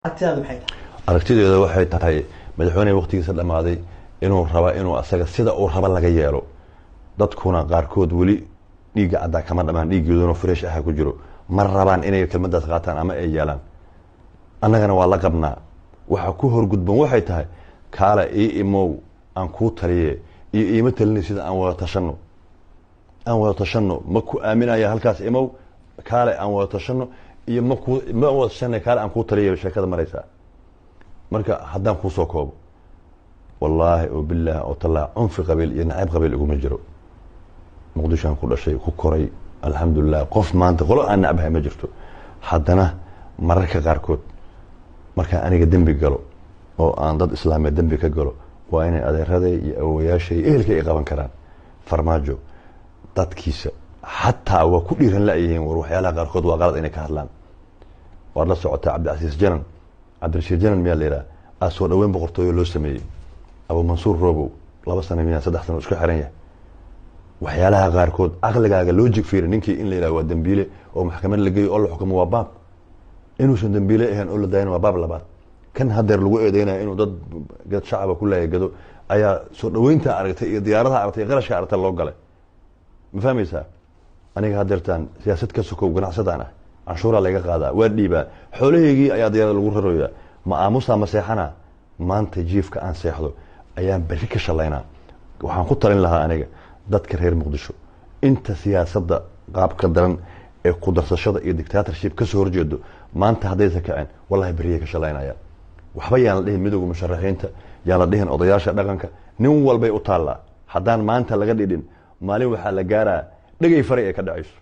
agtidaadu maxay tahay aragtideeda waxay tahay madaxweynaha waqtigiisa dhamaaday inuu raba inuu asaga sida uu raba laga yeelo dadkuna qaarkood weli dhiigga caddaa kama dhamaan dhiiggooduna fresh ah ku jiro ma rabaan inay kelmadaas qaataan ama ay yeelaan annagana waa la qabnaa waxa ku horgudban waxay tahay kaala ii imow aan kuu taliye iyo iima talinay sida aan wada tashano ma ku aaminaya halkaas imow kaale aan wada tashano iyo ma wada tashano kaale aan kuu taliye sheekada maraysaa marka haddaan kuu soo koobo wallaahi oo bilaahi oo tallaa cunfi qabiil iyo nacayb qabiil iguma jiro muqdishoan ku dhashay ku koray alxamdulilah qof maanta qolo aan nacbahay ma jirto haddana mararka qaarkood markaan aniga dembi galo oo aan dad islaameed dembi ka galo waa inay adeeraday iyo awowayaashay ehelkay ay qaban karaan farmaajo dadkiisa xataa waa ku dhiiran la-yihiin war waxyaalaha qaarkood waa qalad inay ka hadlaan waad la socotaa cabdirashiid janan miyaa la yidhaha aa soo dhaweyn boqortooyo loo sameeyey abu mansuur robow 2 sano miyaa 3 sano isku xiran yahay waxyaalaha qaarkood aqligaaga logic fiiri ninkii in la yidhaha waa dambiile oo maxkamad la geeyo oo la xukumo waa baab inuusan dambiile ahayn oo la daayana waa baab labaad kan hadeer lagu eedeynaya inuu dad shacaba ku leeyahay gado ayaa soo dhaweynta aragtay iyo diyaaradaha aragtay iyo qarashka aragtay loo galay ma fahmaysaa aniga hadeertaan siyaasad ka sokow ganacsadaan ah canshuuraa laga qaadaa waa dhiibaa xoolahaygii ayaa diyaarada lagu raroyaa ma aamusaa ma seexana maanta jiifka aan seexdo ayaan berri ka shalaynaa waxaan ku talin lahaa aniga dadka reer muqdisho inta siyaasadda qaabka daran ee ku darsashada iyo dictatorship ka soo horjeedo maanta haddaysa kaceen wallahi berriya ka shalaynaya waxba yaan la dhihin midowga musharaxiinta yaan la dhihin odayaasha dhaqanka nin walbay u taallaa haddaan maanta laga dhidhin maalin waxaa la gaaraa dhegay faray ay ka dhacayso